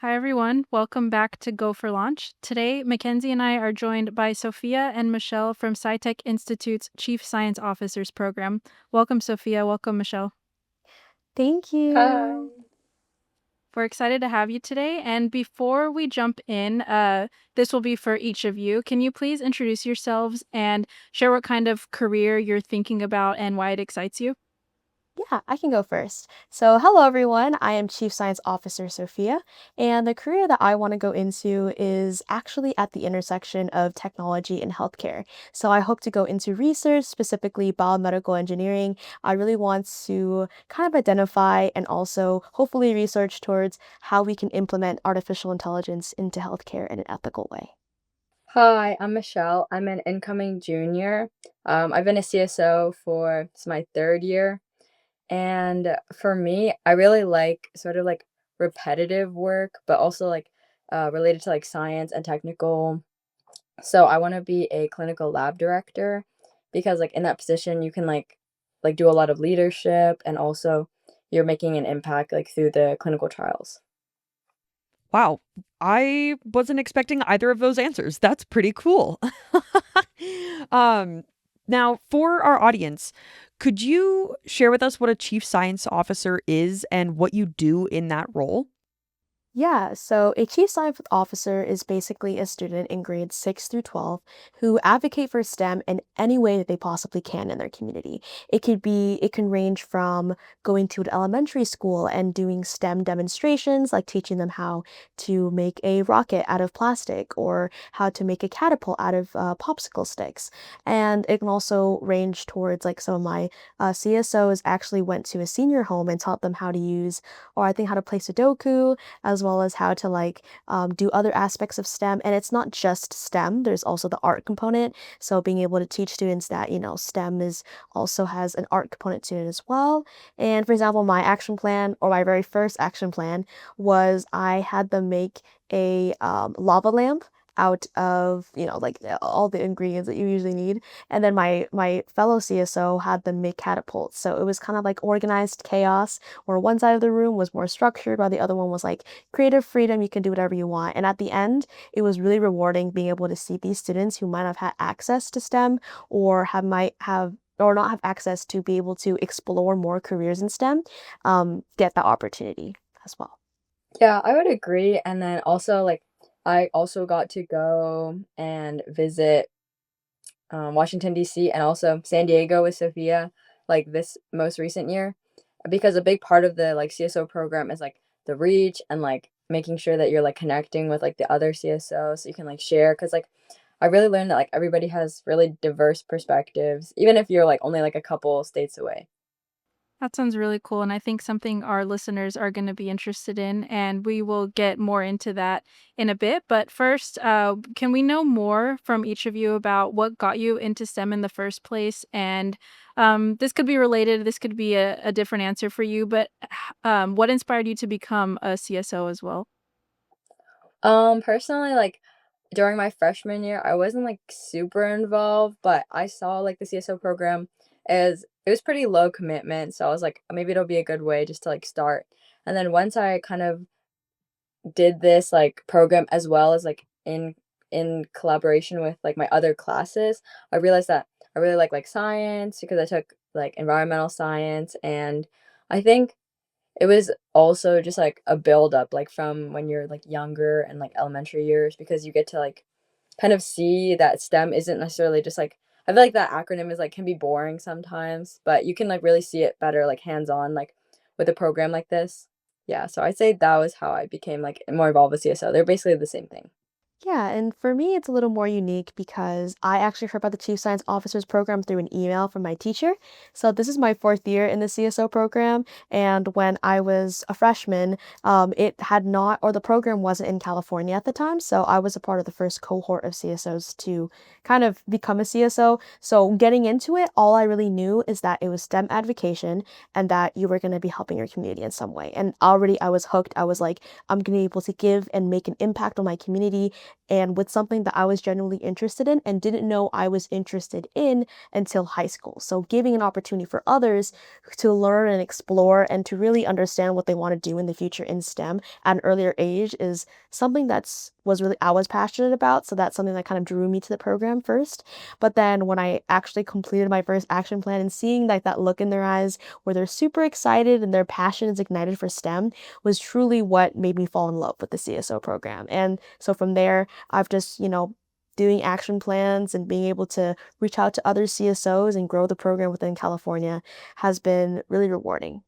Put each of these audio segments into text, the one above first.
Hi, everyone. Welcome back to Go for Launch. Today, Mackenzie and I are joined by Sophia and Michelle from SciTech Institute's Chief Science Officers Program. Welcome, Sophia. Welcome, Michelle. Thank Hi. you. We're excited to have you today. And before we jump in, this will be for each of you. Can you please introduce yourselves and share what kind of career you're thinking about and why it excites you? Yeah, I can go first. So, hello everyone. I am Chief Science Officer Sophia, and the career that I want to go into is actually at the intersection of technology and healthcare. So, I hope to go into research, specifically biomedical engineering. I really want to kind of identify and also hopefully research towards how we can implement artificial intelligence into healthcare in an ethical way. Hi, I'm Michelle. I'm an incoming junior. I've been a CSO for it's my third year. And for me, I really like sort of like repetitive work, but also like related to like science and technical. So I want to be a clinical lab director because like in that position you can like do a lot of leadership and also you're making an impact like through the clinical trials. Wow, I wasn't expecting either of those answers. That's pretty cool. um, Now, for our audience, could you share with us what a chief science officer is and what you do in that role? Yeah, so a chief science officer is basically a student in grades 6 through 12 who advocate for STEM in any way that they possibly can in their community. It can range from going to an elementary school and doing STEM demonstrations, like teaching them how to make a rocket out of plastic or how to make a catapult out of popsicle sticks. And it can also range towards like some of my CSOs actually went to a senior home and taught them how to use, or I think how to play Sudoku as well as how to do other aspects of STEM. And it's not just STEM, there's also the art component. So being able to teach students that, STEM is also has an art component to it as well. And for example, my action plan or my very first action plan was I had them make a lava lamp out of all the ingredients that you usually need, and then my fellow CSO had them make catapults, so it was kind of like organized chaos where one side of the room was more structured while the other one was like creative freedom, you can do whatever you want. And at the end, it was really rewarding being able to see these students who might have had access to STEM or have might have or not have access to be able to explore more careers in STEM, get that opportunity as well. Yeah, I would agree. And then also, like, I also got to go and visit Washington, D.C., and also San Diego with Sophia, like this most recent year, because a big part of the like CSO program is like the reach and like making sure that you're like connecting with like the other CSOs so you can like share. Cause like I really learned that like everybody has really diverse perspectives, even if you're like only like a couple states away. That sounds really cool, and I think something our listeners are going to be interested in, and we will get more into that in a bit. But first, can we know more from each of you about what got you into STEM in the first place? And this could be related, this could be a different answer for you, but what inspired you to become a CSO as well? Personally, like during my freshman year, I wasn't like super involved, but I saw like the CSO program as it was pretty low commitment. So I was like, maybe it'll be a good way just to like start. And then once I kind of did this like program as well as like in collaboration with like my other classes, I realized that I really like science because I took like environmental science, and I think it was also just, like, a buildup, like, from when you're, like, younger and, like, elementary years because you get to, like, kind of see that STEM isn't necessarily just, like I feel like that acronym is, like can be boring sometimes, but you can, like, really see it better, like, hands-on, like, with a program like this. Yeah, so I'd say that was how I became, like, more involved with CSO. They're basically the same thing. Yeah, and for me, it's a little more unique because I actually heard about the Chief Science Officers program through an email from my teacher. So this is my fourth year in the CSO program, and when I was a freshman, it had not, or the program wasn't in California at the time, so I was a part of the first cohort of CSOs to kind of become a CSO. So getting into it, all I really knew is that it was STEM advocation and that you were going to be helping your community in some way. And already I was hooked. I was like, I'm going to be able to give and make an impact on my community and with something that I was genuinely interested in and didn't know I was interested in until high school. So giving an opportunity for others to learn and explore and to really understand what they want to do in the future in STEM at an earlier age is something I was passionate about. So that's something that kind of drew me to the program first. But then when I actually completed my first action plan and seeing like that look in their eyes where they're super excited and their passion is ignited for STEM was truly what made me fall in love with the CSO program. And so from there, I've just, doing action plans and being able to reach out to other CSOs and grow the program within California has been really rewarding.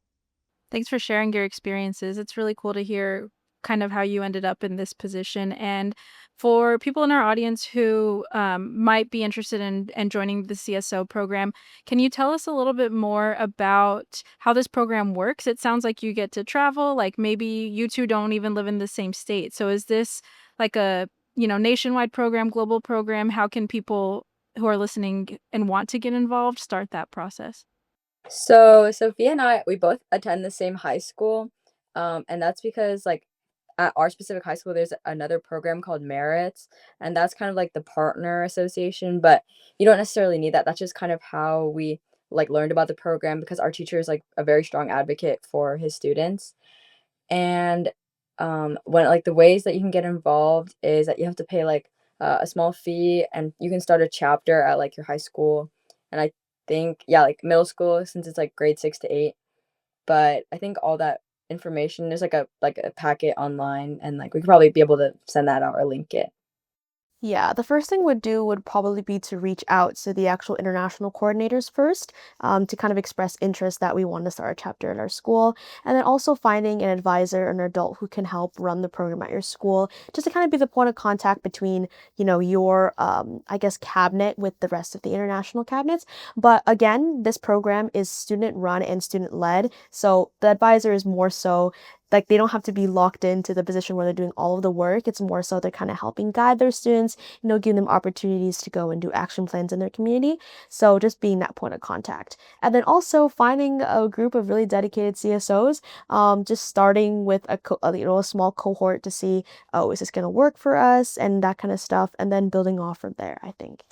Thanks for sharing your experiences. It's really cool to hear kind of how you ended up in this position. And for people in our audience who might be interested in joining the CSO program, can you tell us a little bit more about how this program works? It sounds like you get to travel, like maybe you two don't even live in the same state. So is this like a, nationwide program, global program? How can people who are listening and want to get involved start that process? So Sophia and I, we both attend the same high school, and that's because like at our specific high school, there's another program called Merits, and that's kind of like the partner association. But you don't necessarily need that. That's just kind of how we like learned about the program because our teacher is like a very strong advocate for his students. And when like the ways that you can get involved is that you have to pay like a small fee, and you can start a chapter at like your high school, and I think yeah, like middle school since it's like grade 6 to 8. But I think all that information is like a packet online, and like we could probably be able to send that out or link it. Yeah, the first thing would probably be to reach out to the actual international coordinators first, to kind of express interest that we want to start a chapter at our school, and then also finding an advisor, an adult who can help run the program at your school, just to kind of be the point of contact between, your, I guess, cabinet with the rest of the international cabinets. But again, this program is student run and student led, so the advisor is more so like they don't have to be locked into the position where they're doing all of the work. It's more so they're kind of helping guide their students, giving them opportunities to go and do action plans in their community. So just being that point of contact. And then also finding a group of really dedicated CSOs, just starting with a small cohort to see, oh, is this going to work for us and that kind of stuff. And then building off from there, I think,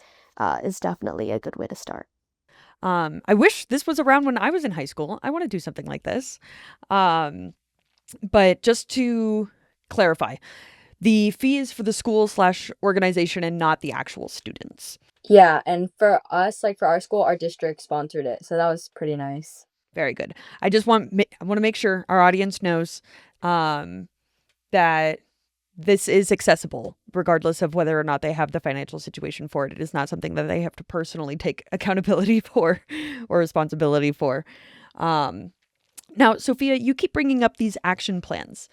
is definitely a good way to start. I wish this was around when I was in high school. I want to do something like this. Um, But just to clarify, the fee is for the school slash organization and not the actual students. Yeah, and for us, like for our school, our district sponsored it, so that was pretty nice. Very good. I want to make sure our audience knows um, that this is accessible, regardless of whether or not they have the financial situation for it. It is not something that they have to personally take accountability for or responsibility for. Um, Now, Sophia, you keep bringing up these action plans.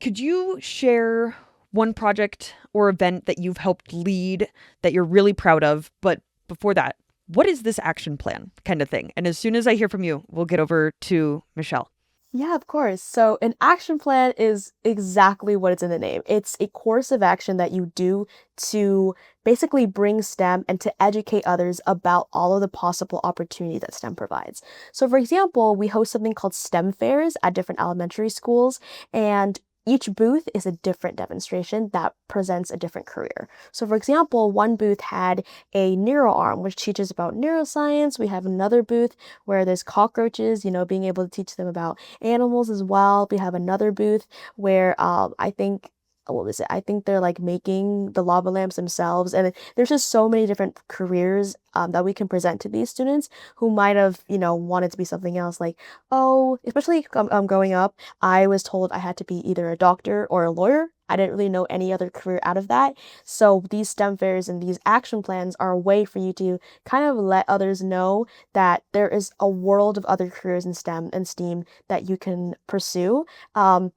Could you share one project or event that you've helped lead that you're really proud of? But before that, what is this action plan kind of thing? And as soon as I hear from you, we'll get over to Michelle. Yeah, of course. So an action plan is exactly what it's in the name. It's a course of action that you do to basically bring STEM and to educate others about all of the possible opportunity that STEM provides. So for example, we host something called STEM fairs at different elementary schools, and each booth is a different demonstration that presents a different career. So for example, one booth had a neuro arm, which teaches about neuroscience. We have another booth where there's cockroaches, being able to teach them about animals as well. We have another booth where I think what was it? I think they're like making the lava lamps themselves. And there's just so many different careers that we can present to these students who might have, wanted to be something else. Like, oh, especially growing up, I was told I had to be either a doctor or a lawyer. I didn't really know any other career out of that. So these STEM fairs and these action plans are a way for you to kind of let others know that there is a world of other careers in STEM and STEAM that you can pursue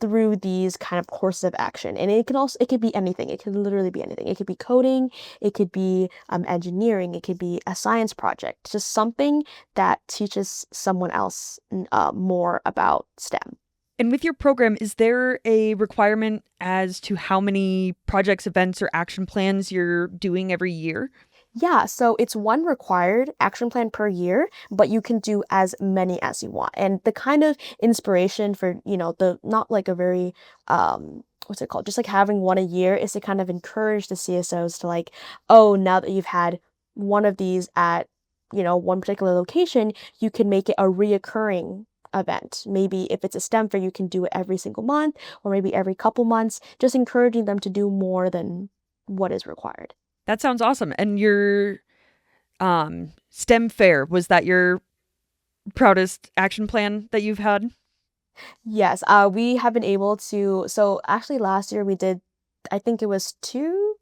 through these kind of courses of action. And it could be anything. It could literally be anything. It could be coding, it could be engineering, it could be a science project, just something that teaches someone else more about STEM. And with your program, is there a requirement as to how many projects, events, or action plans you're doing every year? Yeah, so it's one required action plan per year, but you can do as many as you want. And the kind of inspiration for, the not like a very what's it called? Just like having one a year is to kind of encourage the CSOs to like, oh, now that you've had one of these at, one particular location, you can make it a reoccurring event. Maybe if it's a STEM fair, you can do it every single month or maybe every couple months, just encouraging them to do more than what is required. That sounds awesome. And your STEM fair, was that your proudest action plan that you've had? Yes, we have been able to. So actually, last year we did, I think it was two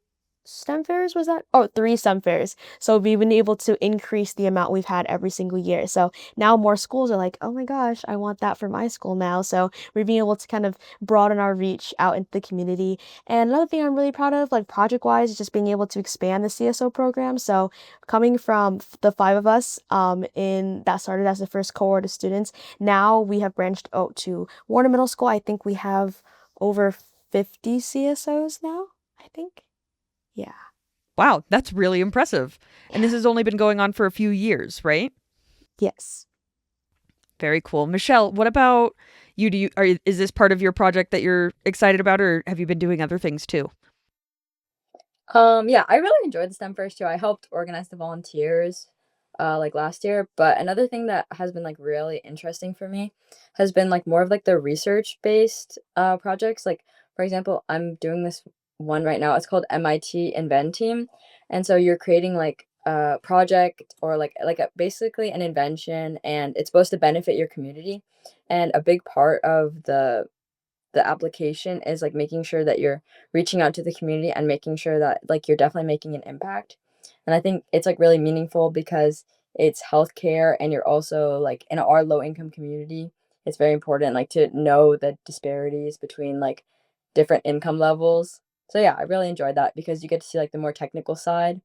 STEM fairs. Was that? Oh, three STEM fairs. So we've been able to increase the amount we've had every single year. So now more schools are like, oh my gosh, I want that for my school now. So we're being able to kind of broaden our reach out into the community. And another thing I'm really proud of, like project wise, is just being able to expand the CSO program. So coming from the five of us, in that started as the first cohort of students, now we have branched out to Warner Middle School. I think we have over 50 CSOs now, I think. Yeah. Wow, that's really impressive. And this Yeah. has only been going on for a few years, right? Yes. Very cool. Michelle, what about you? Is this part of your project that you're excited about, or have you been doing other things too? Yeah, I really enjoyed the STEM First too. I helped organize the volunteers like last year, but another thing that has been like really interesting for me has been like more of like the research based projects. Like for example, I'm doing this one right now. It's called MIT Invent Team. And so you're creating like a project or basically an invention, and it's supposed to benefit your community. And a big part of the application is like making sure that you're reaching out to the community and making sure that like you're definitely making an impact. And I think it's like really meaningful because it's healthcare and you're also like in our low income community. It's very important like to know the disparities between like different income levels. So yeah, I really enjoyed that because you get to see like the more technical side.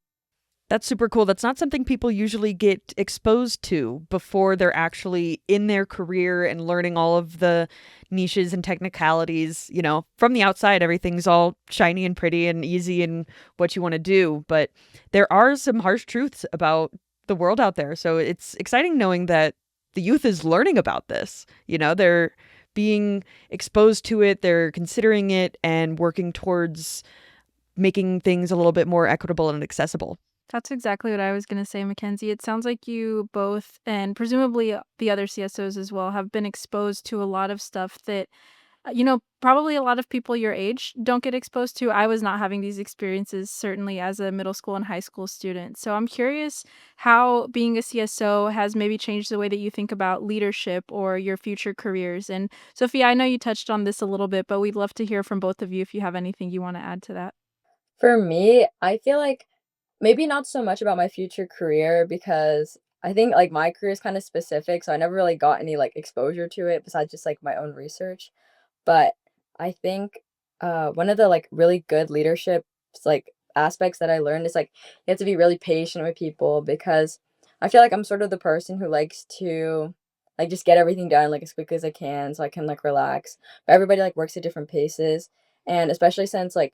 That's super cool. That's not something people usually get exposed to before they're actually in their career and learning all of the niches and technicalities. From the outside, everything's all shiny and pretty and easy and what you want to do. But there are some harsh truths about the world out there. So it's exciting knowing that the youth is learning about this. They're being exposed to it, they're considering it and working towards making things a little bit more equitable and accessible. That's exactly what I was going to say, Mackenzie. It sounds like you both, and presumably the other CSOs as well, have been exposed to a lot of stuff that, probably a lot of people your age don't get exposed to. I was not having these experiences, certainly as a middle school and high school student. So I'm curious how being a CSO has maybe changed the way that you think about leadership or your future careers. And Sophia, I know you touched on this a little bit, but we'd love to hear from both of you if you have anything you want to add to that. For me, I feel like maybe not so much about my future career because I think like my career is kind of specific, so I never really got any like exposure to it besides just like my own research. But I think one of the like really good leadership like aspects that I learned is like you have to be really patient with people because I feel like I'm sort of the person who likes to like just get everything done like as quickly as I can so I can like relax. But everybody like works at different paces, and especially since like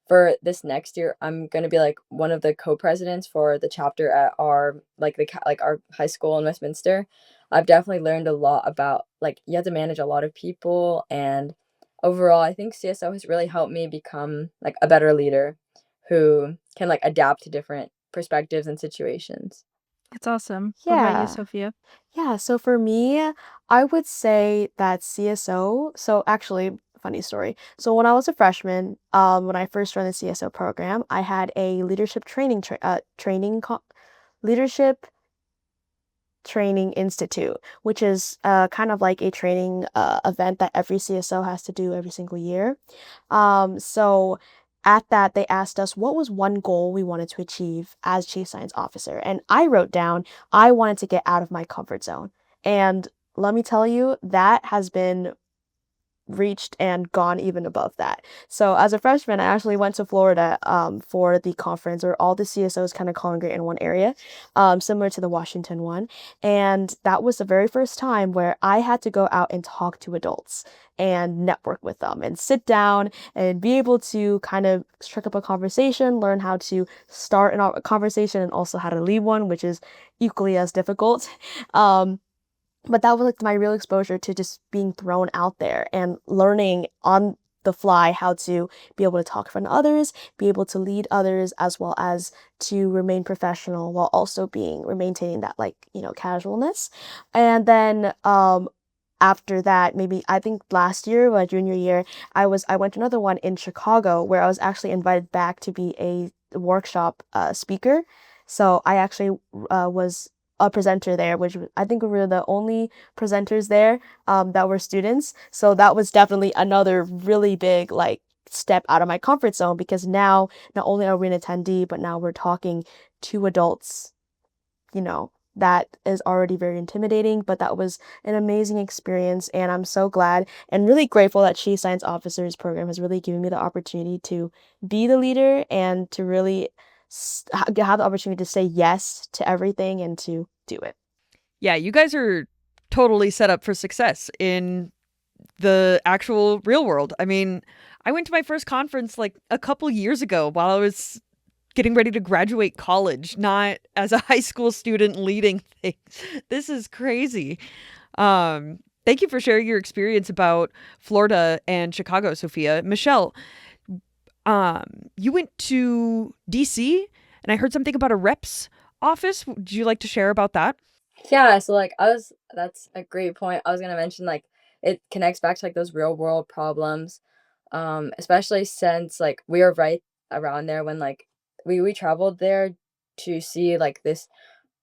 for this next year, I'm gonna be like one of the co-presidents for the chapter at our like our high school in Westminster. I've definitely learned a lot about like you have to manage a lot of people, and overall, I think CSO has really helped me become like a better leader who can like adapt to different perspectives and situations. It's awesome. What about you, Yeah. Sophia? Yeah, so for me, I would say that CSO, so actually, funny story. So when I was a freshman, when I first joined the CSO program, I had a leadership Training Institute, which is kind of like a training event that every CSO has to do every single year. So at that, they asked us what was one goal we wanted to achieve as Chief Science Officer. And I wrote down, I wanted to get out of my comfort zone. And let me tell you, that has been reached and gone even above that. So as a freshman, I actually went to Florida for the conference where all the CSOs kind of congregate in one area, similar to the Washington one. And that was the very first time where I had to go out and talk to adults and network with them and sit down and be able to kind of strike up a conversation, learn how to start a conversation and also how to lead one, which is equally as difficult. Um, but that was like my real exposure to just being thrown out there and learning on the fly how to be able to talk in front of others, be able to lead others, as well as to remain professional while also maintaining that like, casualness. And then after that, maybe I think last year, my junior year, I went to another one in Chicago where I was actually invited back to be a workshop speaker. So I actually was a presenter there, which I think we were the only presenters there that were students. So that was definitely another really big like step out of my comfort zone because now not only are we an attendee, but now we're talking to adults, that is already very intimidating, but that was an amazing experience. And I'm so glad and really grateful that Chief Science Officers program has really given me the opportunity to be the leader and to really have the opportunity to say yes to everything and to do it. Yeah, you guys are totally set up for success in the actual real world. I mean, I went to my first conference like a couple years ago while I was getting ready to graduate college, not as a high school student leading things. This is crazy. Thank you for sharing your experience about Florida and Chicago, Sophia. Michelle, you went to DC and I heard something about a rep's office. Would you like to share about that? Yeah, so like that's a great point. I was gonna mention like it connects back to like those real world problems, especially since like we were right around there when like we traveled there to see like this.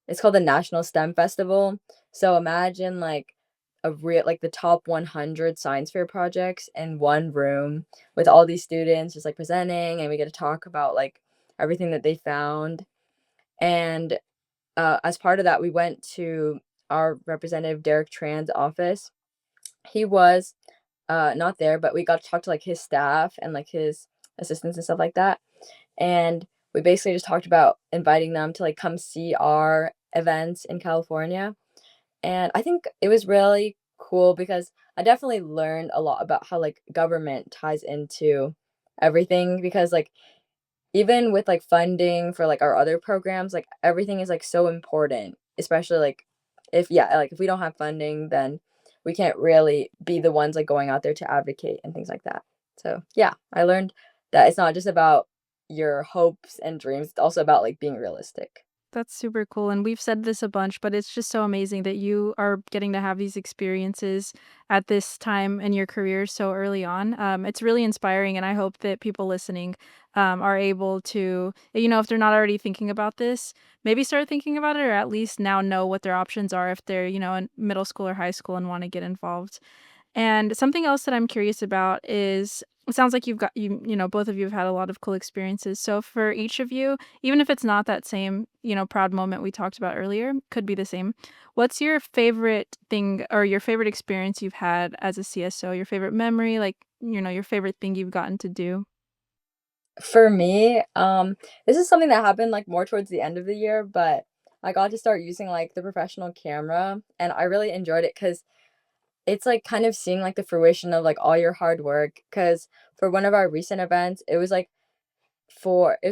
It's called the National STEM Festival. So imagine like a real like the top 100 science fair projects in one room with all these students just like presenting, and we get to talk about like everything that they found. And as part of that, we went to our representative Derek Tran's office. He was not there, but we got to talk to like his staff and like his assistants and stuff like that. And we basically just talked about inviting them to like come see our events in California. And I think it was really cool because I definitely learned a lot about how like government ties into everything because like even with like funding for like our other programs, like everything is like so important, especially like if yeah, like if we don't have funding, then we can't really be the ones like going out there to advocate and things like that. So yeah, I learned that it's not just about your hopes and dreams, it's also about like being realistic. That's super cool, and we've said this a bunch, but it's just so amazing that you are getting to have these experiences at this time in your career so early on. It's really inspiring, and I hope that people listening are able to, if they're not already thinking about this, maybe start thinking about it, or at least now know what their options are if they're, in middle school or high school and want to get involved. And something else that I'm curious about is it sounds like both of you have had a lot of cool experiences. So for each of you, even if it's not that same, proud moment we talked about earlier, could be the same. What's your favorite thing or your favorite experience you've had as a CSO? Your favorite memory, like, your favorite thing you've gotten to do? For me, this is something that happened like more towards the end of the year, but I got to start using like the professional camera and I really enjoyed it because it's like kind of seeing like the fruition of like all your hard work. Because for one of our recent events, it was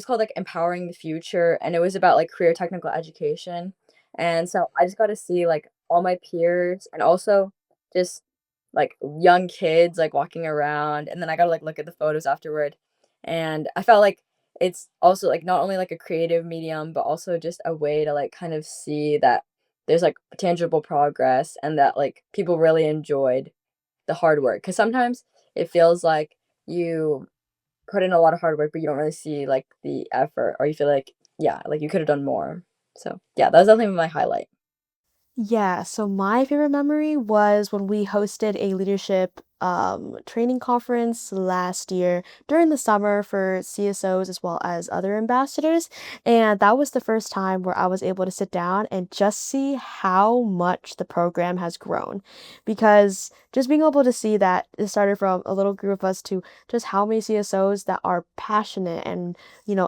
called like Empowering the Future, and it was about like career technical education. And so I just got to see like all my peers and also just like young kids like walking around, and then I got to like look at the photos afterward. And I felt like it's also like not only like a creative medium but also just a way to like kind of see that there's like tangible progress and that like people really enjoyed the hard work, cuz sometimes it feels like you put in a lot of hard work, but you don't really see like the effort, or you feel like, yeah, like you could have done more. So yeah, that was definitely my highlight. Yeah, so my favorite memory was when we hosted a leadership training conference last year during the summer for CSOs as well as other ambassadors. And that was the first time where I was able to sit down and just see how much the program has grown. Because just being able to see that it started from a little group of us to just how many CSOs that are passionate and,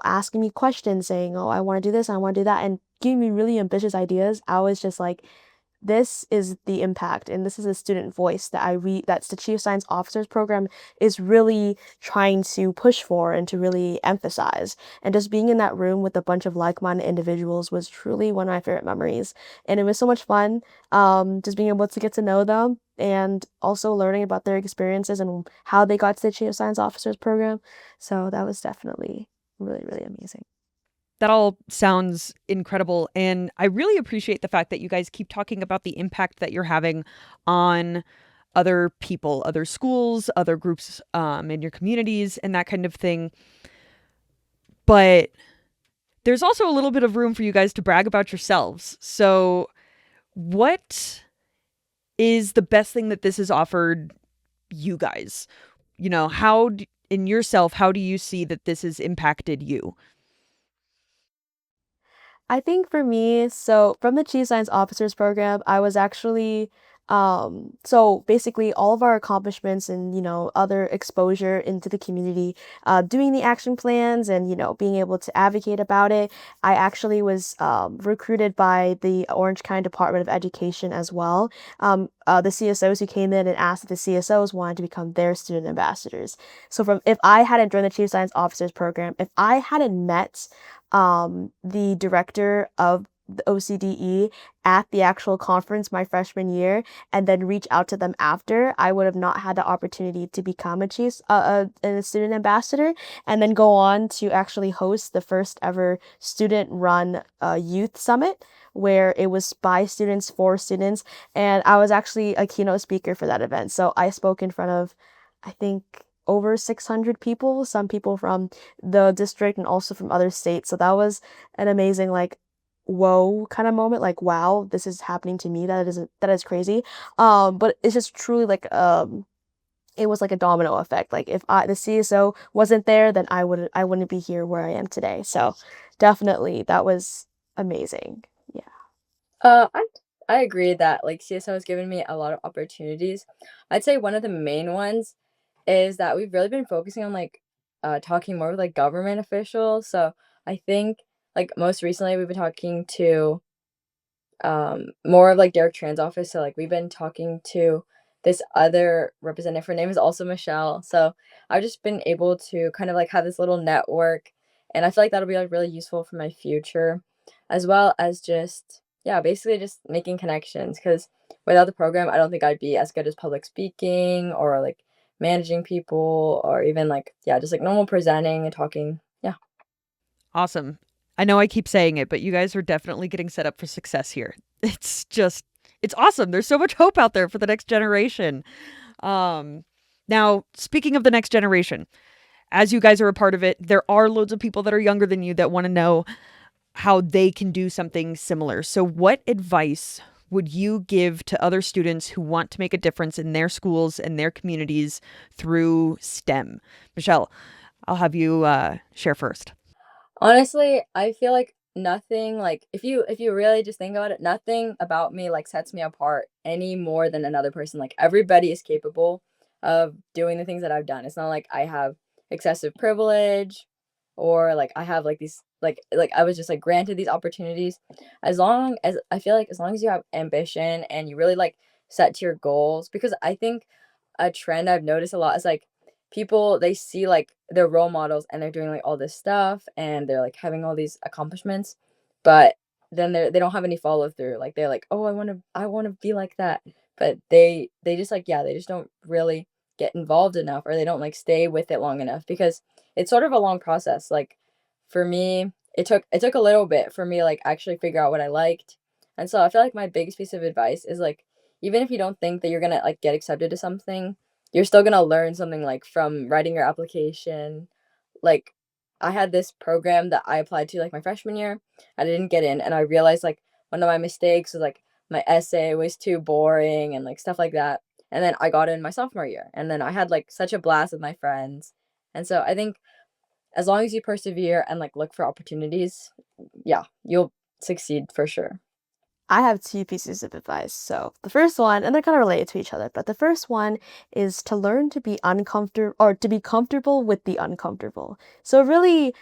asking me questions saying, oh, I want to do this, I want to do that, and giving me really ambitious ideas. I was just like, this is the impact, and this is a student voice that that's the Chief Science Officers program is really trying to push for and to really emphasize. And just being in that room with a bunch of like-minded individuals was truly one of my favorite memories. And it was so much fun, just being able to get to know them and also learning about their experiences and how they got to the Chief Science Officers program. So that was definitely really, really amazing. That all sounds incredible. And I really appreciate the fact that you guys keep talking about the impact that you're having on other people, other schools, other groups in your communities, and that kind of thing. But there's also a little bit of room for you guys to brag about yourselves. So, what is the best thing that this has offered you guys? In yourself, how do you see that this has impacted you? I think for me, so from the Chief Science Officers program, I was actually, so basically all of our accomplishments and, other exposure into the community, doing the action plans and, being able to advocate about it. I actually was recruited by the Orange County Department of Education as well. The CSOs who came in and asked if the CSOs wanted to become their student ambassadors. So if I hadn't joined the Chief Science Officers program, if I hadn't met the director of the OCDE at the actual conference my freshman year and then reach out to them after, I would have not had the opportunity to become a student ambassador and then go on to actually host the first ever student run youth summit where it was by students for students, and I was actually a keynote speaker for that event. So I spoke in front of, I think, over 600 people, some people from the district and also from other states. So that was an amazing, like, whoa kind of moment. Like, wow, this is happening to me. That is crazy. But it's just truly like it was like a domino effect. Like if the CSO wasn't there, then I wouldn't be here where I am today. So definitely that was amazing. Yeah. Uh, I I agree that like CSO has given me a lot of opportunities. I'd say one of the main ones is that we've really been focusing on like talking more with like government officials. So I think like most recently we've been talking to more of like Derek Tran's office. So like we've been talking to this other representative. Her name is also Michelle. So I've just been able to kind of like have this little network, and I feel like that'll be like really useful for my future, as well as just yeah, basically just making connections. Because without the program, I don't think I'd be as good as public speaking or like managing people or even like yeah, just like normal presenting and talking. Yeah. Awesome. I know I keep saying it, but you guys are definitely getting set up for success here. It's awesome. There's so much hope out there for the next generation. Um, Now, speaking of the next generation, as you guys are a part of it, there are loads of people that are younger than you that want to know how they can do something similar. So, what advice would you give to other students who want to make a difference in their schools and their communities through STEM? Michelle, I'll have you share first. Honestly, I feel like nothing like if you really just think about it, nothing about me like sets me apart any more than another person. Like everybody is capable of doing the things that I've done. It's not like I have excessive privilege or like I have like these like I was just like granted these opportunities. As long as I feel like as long as you have ambition and you really like set to your goals, because I think a trend I've noticed a lot is like people they see like their role models and they're doing like all this stuff and they're like having all these accomplishments, but then they don't have any follow through. Like they're like, oh, I want to be like that, but they just like yeah, they just don't really get involved enough or they don't like stay with it long enough because it's sort of a long process. Like for me, it took a little bit for me to, like actually figure out what I liked, and so I feel like my biggest piece of advice is like even if you don't think that you're gonna like get accepted to something, you're still gonna learn something like from writing your application. Like I had this program that I applied to like my freshman year. I didn't get in and I realized like one of my mistakes was like my essay was too boring and like stuff like that. And then I got in my sophomore year, and then I had like such a blast with my friends. And so I think as long as you persevere and like look for opportunities, yeah, you'll succeed for sure. I have two pieces of advice. So the first one, and they're kind of related to each other, but the first one is to learn to be uncomfortable or to be comfortable with the uncomfortable. So really,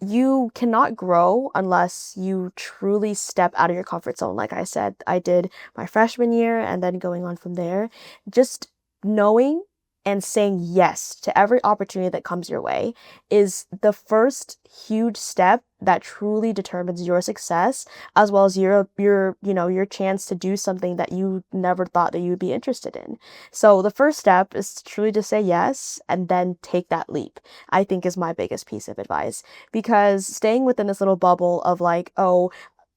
you cannot grow unless you truly step out of your comfort zone. Like I said, I did my freshman year and then going on from there. Just knowing and saying yes to every opportunity that comes your way is the first huge step that truly determines your success as well as your chance to do something that you never thought that you would be interested in. So the first step is truly to say yes and then take that leap. I think is my biggest piece of advice, because staying within this little bubble of like, oh,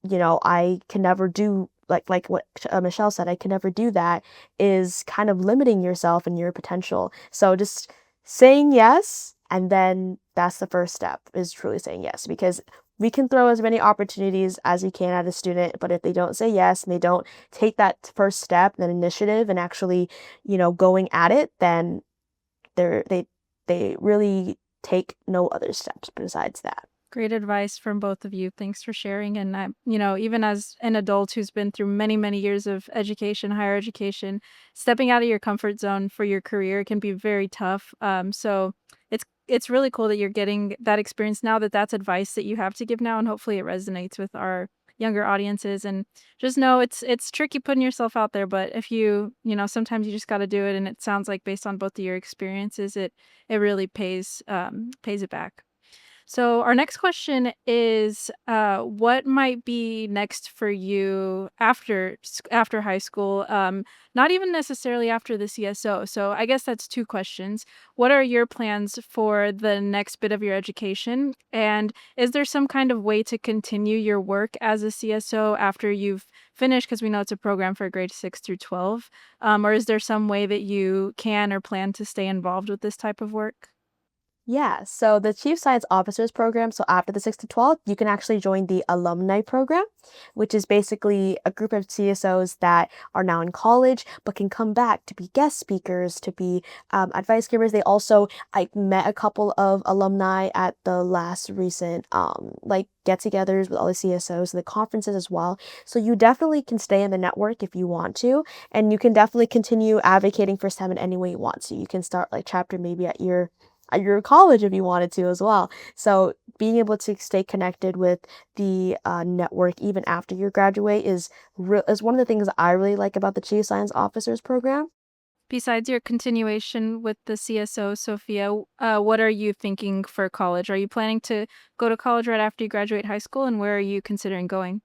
I can never do like what Michelle said, I can never do that, is kind of limiting yourself and your potential. So just saying yes, and then that's the first step, is truly saying yes, because we can throw as many opportunities as we can at a student, but if they don't say yes and they don't take that first step, that initiative, and actually, going at it, then they really take no other steps besides that. Great advice from both of you. Thanks for sharing. And even as an adult who's been through many, many years of education, higher education, stepping out of your comfort zone for your career can be very tough. So it's really cool that you're getting that experience now. That's advice that you have to give now, and hopefully it resonates with our younger audiences. And just know it's tricky putting yourself out there, but if sometimes you just got to do it. And it sounds like based on both of your experiences, it really pays it back. So our next question is, what might be next for you after high school? Not even necessarily after the CSO. So I guess that's two questions. What are your plans for the next bit of your education? And is there some kind of way to continue your work as a CSO after you've finished? Because we know it's a program for grade 6 through 12. Or is there some way that you can or plan to stay involved with this type of work? Yeah, so the Chief Science Officers program, so after the 6th to 12th, you can actually join the alumni program, which is basically a group of CSOs that are now in college but can come back to be guest speakers, to be advice givers. I met a couple of alumni at the last recent like get-togethers with all the CSOs and the conferences as well. So you definitely can stay in the network if you want to, and you can definitely continue advocating for STEM in any way you want to. You can start like chapter maybe at your college if you wanted to as well. So being able to stay connected with the network even after you graduate is one of the things that I really like about the Chief Science Officers program. Besides your continuation with the CSO, Sophia, what are you thinking for college? Are you planning to go to college right after you graduate high school, and where are you considering going?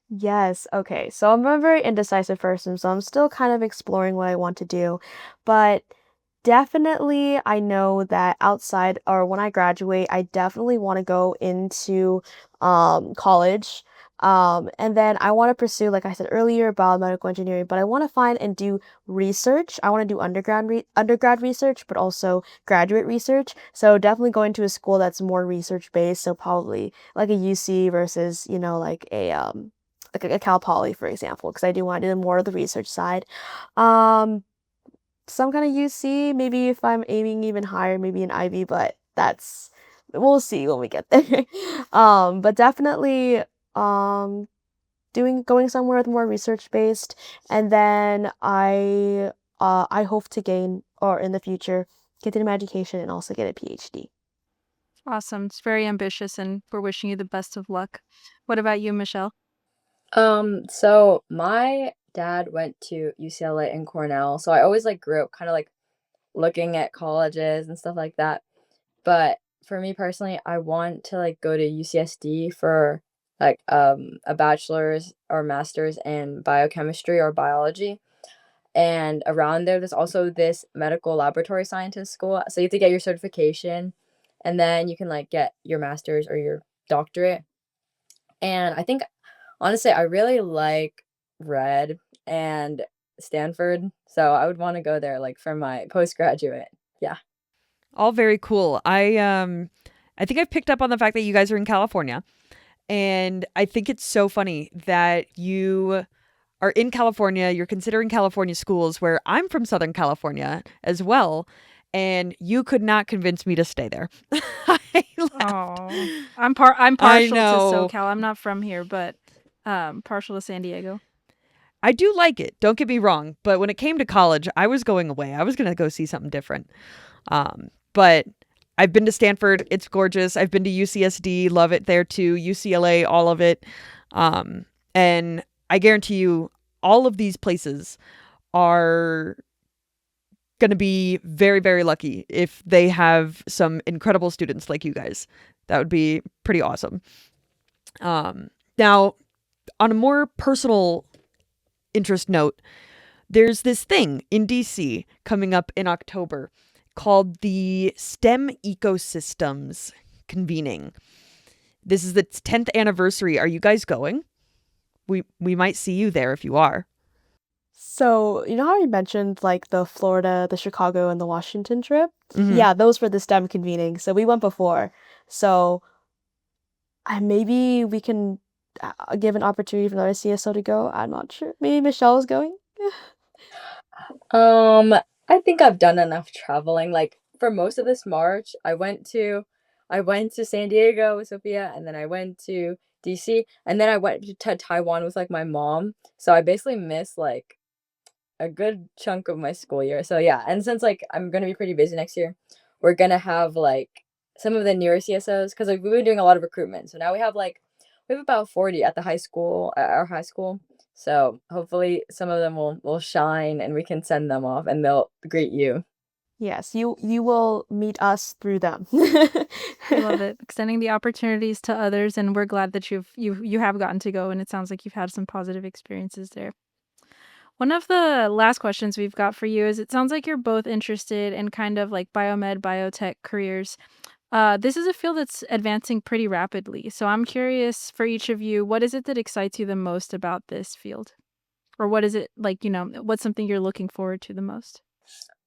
Yes, okay. So I'm a very indecisive person, so I'm still kind of exploring what I want to do. But definitely, I know that outside or when I graduate, I definitely want to go into college. And then I want to pursue, like I said earlier, biomedical engineering, but I want to find and do research. I want to do undergrad research, but also graduate research. So definitely going to a school that's more research based. So probably like a UC versus, like a Cal Poly, for example, because I do want to do more of the research side. Um, some kind of UC, maybe if I'm aiming even higher, maybe an Ivy, but we'll see when we get there. But definitely um going somewhere with more research based, and then I hope to gain or in the future continue my education and also get a PhD. Awesome. It's very ambitious, and we're wishing you the best of luck. What about you, Michelle? So my dad went to UCLA and Cornell, so I always like grew up kind of like looking at colleges and stuff like that. But for me personally, I want to like go to UCSD for like a bachelor's or master's in biochemistry or biology. And around there's also this medical laboratory scientist school. So you have to get your certification, and then you can like get your master's or your doctorate. And I think honestly, I really like Red and Stanford, so I would want to go there like for my postgraduate. Yeah. All very cool. I think I've picked up on the fact that you guys are in California, and I think it's so funny that you are in California, you're considering California schools, where I'm from Southern California as well, and you could not convince me to stay there. I left. Oh, I'm I partial to know. SoCal. I'm not from here, but partial to San Diego. I do like it. Don't get me wrong, but when it came to college, I was going away. I was going to go see something different. But I've been to Stanford. It's gorgeous. I've been to UCSD. Love it there too. UCLA, all of it. And I guarantee you, all of these places are going to be very, very lucky if they have some incredible students like you guys. That would be pretty awesome. Now, on a more personal interest note, there's this thing in DC coming up in October called the STEM Ecosystems Convening. This is the 10th anniversary. Are you guys going? We might see you there if you are. So, you know how you mentioned like the Florida, the Chicago, and the Washington trip? Mm-hmm. Yeah, those were the STEM convening. So we went before. So maybe we can give an opportunity for another CSO to go. I'm not sure. Maybe Michelle is going. Um, I think I've done enough traveling. Like for most of this March, I went to San Diego with Sophia, and then I went to DC, and then I went to Taiwan with like my mom. So I basically missed like a good chunk of my school year. So yeah, and since like I'm gonna be pretty busy next year, we're gonna have like some of the newer CSOs because like we've been doing a lot of recruitment. So now we have about 40 at the high school at our high school. So hopefully some of them will shine and we can send them off and they'll greet you. Yes, you will meet us through them. I love it. Extending the opportunities to others, and we're glad that you have gotten to go, and it sounds like you've had some positive experiences there. One of the last questions we've got for you is it sounds like you're both interested in kind of like biomed, biotech careers. This is a field that's advancing pretty rapidly. So I'm curious for each of you, what is it that excites you the most about this field? Or what is it like, what's something you're looking forward to the most?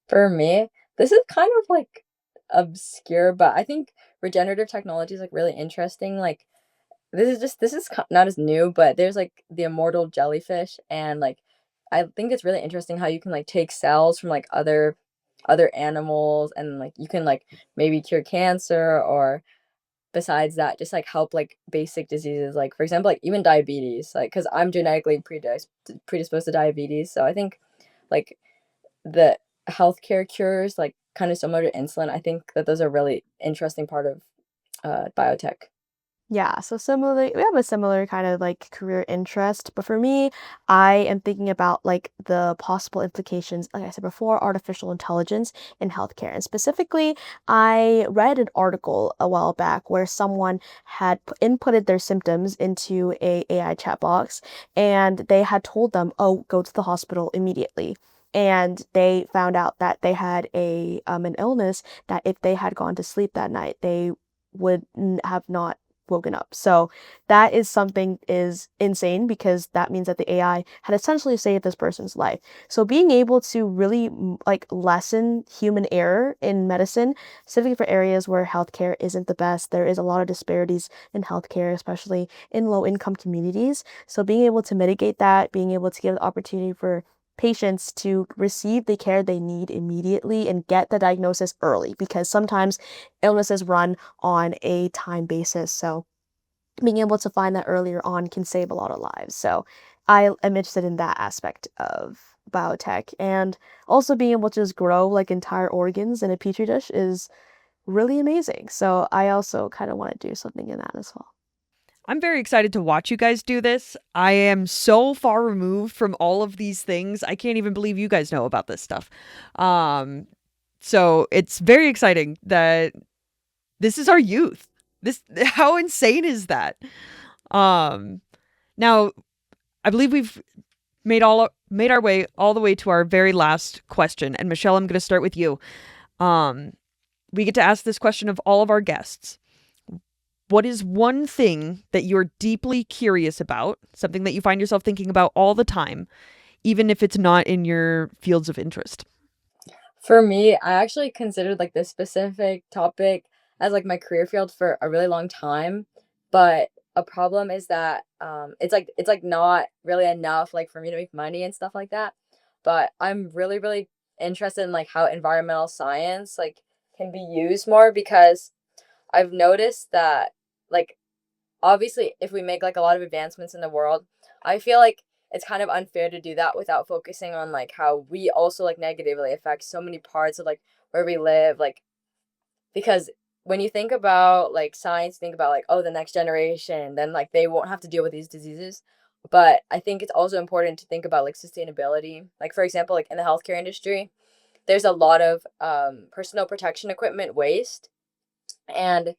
For me, this is kind of like obscure, but I think regenerative technology is like really interesting. Like this is not as new, but there's like the immortal jellyfish, and like I think it's really interesting how you can like take cells from like other animals, and like you can like maybe cure cancer, or besides that just like help like basic diseases, like for example like even diabetes, like because I'm genetically predisposed to diabetes. So I think like the healthcare cures, like kind of similar to insulin, I think that those are really interesting part of biotech. Yeah, so similarly, we have a similar kind of like career interest, but for me, I am thinking about like the possible implications, like I said before, artificial intelligence in healthcare. And specifically, I read an article a while back where someone had inputted their symptoms into a AI chat box, and they had told them, "Oh, go to the hospital immediately." And they found out that they had an illness that if they had gone to sleep that night, they would have not woken up. So that is something is insane because that means that the AI had essentially saved this person's life. So being able to really like lessen human error in medicine, specifically for areas where healthcare isn't the best, there is a lot of disparities in healthcare, especially in low income communities. So being able to mitigate that, being able to give the opportunity for patients to receive the care they need immediately and get the diagnosis early because sometimes illnesses run on a time basis. So being able to find that earlier on can save a lot of lives. So I am interested in that aspect of biotech, and also being able to just grow like entire organs in a petri dish is really amazing. So I also kind of want to do something in that as well. I'm very excited to watch you guys do this. I am so far removed from all of these things. I can't even believe you guys know about this stuff. So it's very exciting that this is our youth. This how insane is that? Now I believe we've made our way all the way to our very last question. And Michelle, I'm going to start with you. We get to ask this question of all of our guests. What is one thing that you're deeply curious about, something that you find yourself thinking about all the time, even if it's not in your fields of interest? For me, I actually considered like this specific topic as like my career field for a really long time, but a problem is that it's like not really enough like for me to make money and stuff like that. But I'm really interested in like how environmental science like can be used more because I've noticed that like obviously if we make like a lot of advancements in the world, I feel like it's kind of unfair to do that without focusing on like how we also like negatively affect so many parts of like where we live, like because when you think about like science, think about like, oh, the next generation, then like they won't have to deal with these diseases. But I think it's also important to think about like sustainability. Like for example, like in the healthcare industry, there's a lot of personal protection equipment waste, and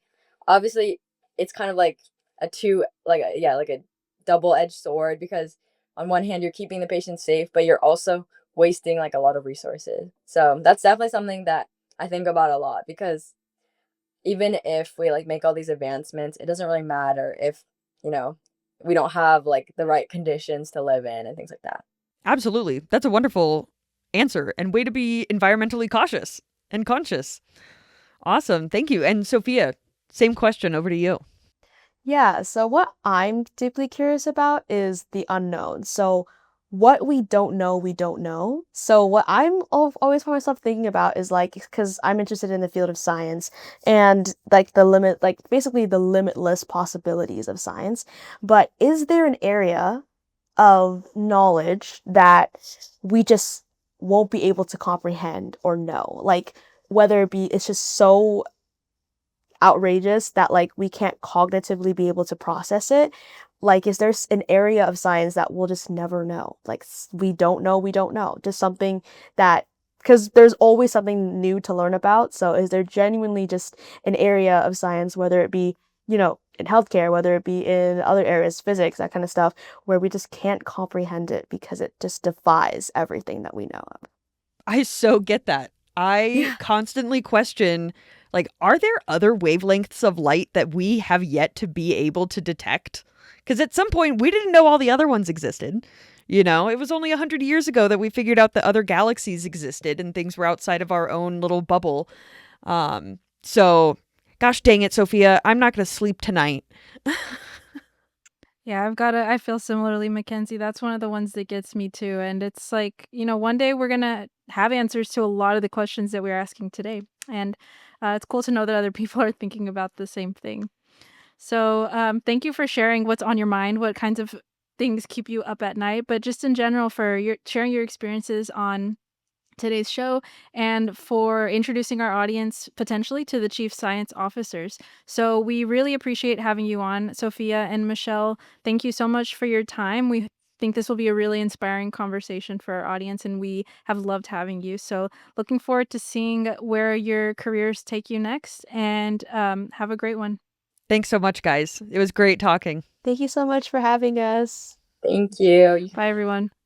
obviously it's kind of like a two like a, yeah like a double-edged sword because on one hand you're keeping the patient safe, but you're also wasting like a lot of resources. So that's definitely something that I think about a lot because even if we like make all these advancements, it doesn't really matter if, you know, we don't have like the right conditions to live in and things like that. Absolutely. That's a wonderful answer and way to be environmentally cautious and conscious. Awesome. Thank you. And Sophia, same question over to you. Yeah, so what I'm deeply curious about is the unknown. So what we don't know, we don't know. So what always find myself thinking about is like, because I'm interested in the field of science and like the limit, like basically the limitless possibilities of science. But is there an area of knowledge that we just won't be able to comprehend or know? Like whether it be it's just so outrageous that like we can't cognitively be able to process it. Like is there an area of science that we'll just never know? Like we don't know, we don't know, just something that, because there's always something new to learn about. So is there genuinely just an area of science, whether it be, in healthcare, whether it be in other areas, physics, that kind of stuff, where we just can't comprehend it because it just defies everything that we know of? I so get that. I Yeah. constantly question, like, are there other wavelengths of light that we have yet to be able to detect? Because at some point, we didn't know all the other ones existed. You know, it was only 100 years ago that we figured out that other galaxies existed and things were outside of our own little bubble. So, gosh dang it, Sophia, I'm not going to sleep tonight. Yeah, I feel similarly, Mackenzie. That's one of the ones that gets me too. And it's like, one day we're going to have answers to a lot of the questions that we're asking today. And it's cool to know that other people are thinking about the same thing. So thank you for sharing what's on your mind, what kinds of things keep you up at night, but just in general for your sharing your experiences on today's show and for introducing our audience potentially to the chief science officers. So we really appreciate having you on, Sophia and Michelle. Thank you so much for your time. We think this will be a really inspiring conversation for our audience and we have loved having you. So looking forward to seeing where your careers take you next and have a great one. Thanks so much, guys. It was great talking. Thank you so much for having us. Thank you. Bye everyone.